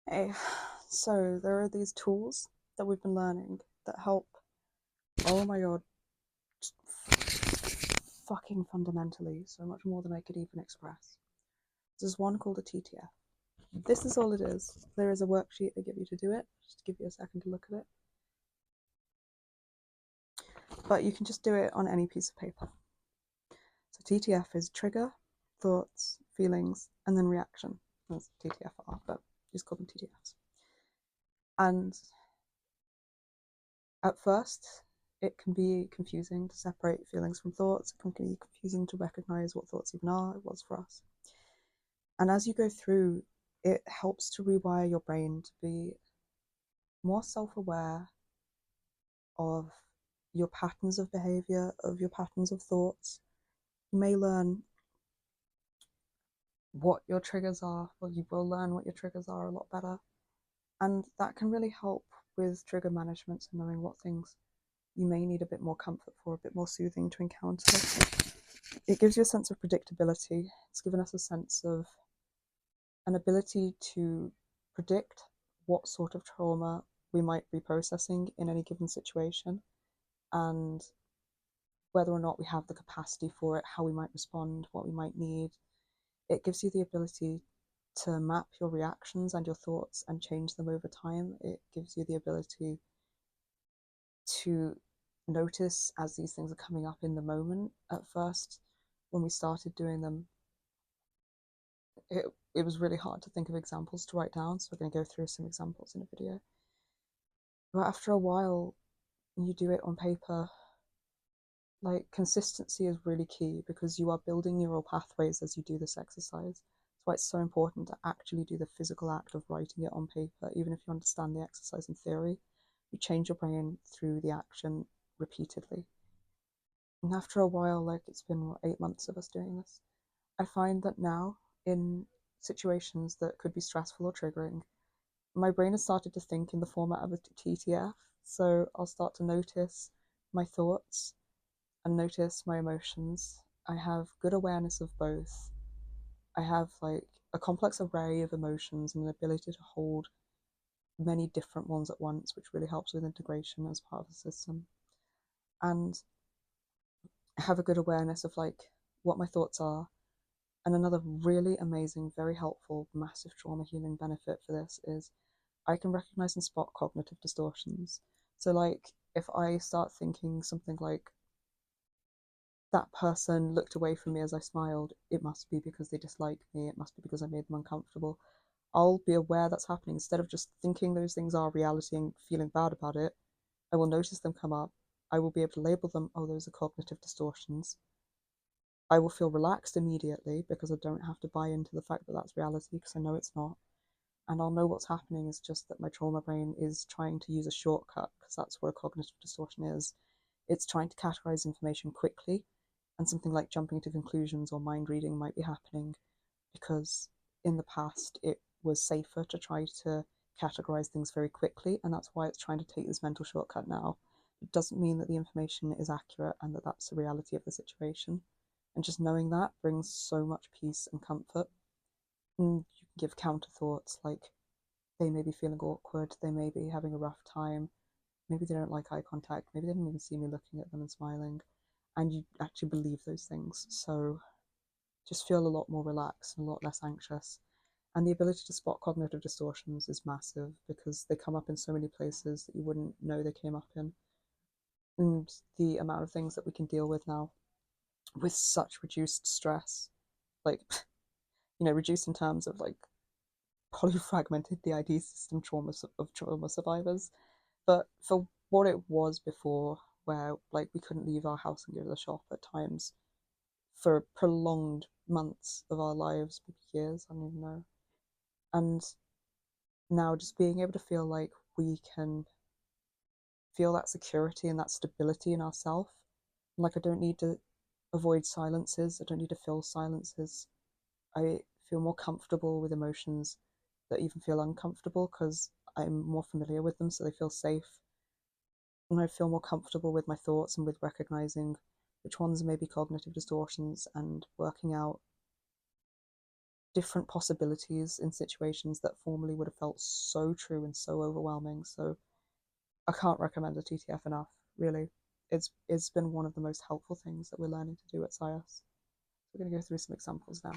Hey, so there are these tools that we've been learning that help, oh my god, fucking fundamentally, so much more than I could even express. There's one called a TTF. This is all it is. There is a worksheet I give you to do it, just to give you a second to look at it. But you can just do it on any piece of paper. So TTF is trigger, thoughts, feelings, and then reaction. That's TTF are, but just call them TTFs. And at first, it can be confusing to separate feelings from thoughts. It can be confusing to recognize what thoughts even are. It was for us. And as you go through, it helps to rewire your brain to be more self aware of your patterns of behavior, of your patterns of thoughts. You may learn what your triggers are, or you will learn what your triggers are a lot better. And that can really help with trigger management and knowing what things you may need a bit more comfort for, a bit more soothing to encounter. It gives you a sense of predictability. It's given us a sense of an ability to predict what sort of trauma we might be processing in any given situation and whether or not we have the capacity for it, how we might respond, what we might need. It gives you the ability to map your reactions and your thoughts and change them over time. It gives you the ability to notice as these things are coming up in the moment. At first, when we started doing them, it was really hard to think of examples to write down, so we're going to go through some examples in a video. But after a while, when you do it on paper, like consistency is really key because you are building neural pathways as you do this exercise. That's why it's so important to actually do the physical act of writing it on paper. Even if you understand the exercise in theory, you change your brain through the action repeatedly. And after a while, like it's been 8 months of us doing this, I find that now in situations that could be stressful or triggering, my brain has started to think in the format of a TTF. So I'll start to notice my thoughts and notice my emotions. I have good awareness of both. I have like a complex array of emotions and an ability to hold many different ones at once, which really helps with integration as part of the system. And I have a good awareness of like what my thoughts are. And another really amazing, very helpful, massive trauma healing benefit for this is I can recognize and spot cognitive distortions. So, like, if I start thinking something like, that person looked away from me as I smiled, it must be because they dislike me, it must be because I made them uncomfortable. I'll be aware that's happening. Instead of just thinking those things are reality and feeling bad about it, I will notice them come up. I will be able to label them, oh, those are cognitive distortions. I will feel relaxed immediately because I don't have to buy into the fact that that's reality because I know it's not. And I'll know what's happening is just that my trauma brain is trying to use a shortcut because that's what a cognitive distortion is. It's trying to categorize information quickly, and something like jumping to conclusions or mind reading might be happening because in the past it was safer to try to categorize things very quickly, and that's why it's trying to take this mental shortcut now. It doesn't mean that the information is accurate and that that's the reality of the situation. And just knowing that brings so much peace and comfort. And you can give counter thoughts like they may be feeling awkward, they may be having a rough time, maybe they don't like eye contact, maybe they didn't even see me looking at them and smiling, and you actually believe those things. So just feel a lot more relaxed and a lot less anxious. And the ability to spot cognitive distortions is massive because they come up in so many places that you wouldn't know they came up in. And the amount of things that we can deal with now with such reduced stress, like, reduced in terms of like polyfragmented DID system trauma of trauma survivors. But for what it was before, where like we couldn't leave our house and go to the shop at times for prolonged months of our lives, maybe years, I don't even know. And now just being able to feel like we can feel that security and that stability in ourselves. Like I don't need to avoid silences. I don't need to fill silences. I feel more comfortable with emotions that even feel uncomfortable because I'm more familiar with them, so they feel safe. And I feel more comfortable with my thoughts and with recognizing which ones may be cognitive distortions and working out different possibilities in situations that formerly would have felt so true and so overwhelming. So I can't recommend a TTF enough, really. It's been one of the most helpful things that we're learning to do at SciUS. We're going to go through some examples now.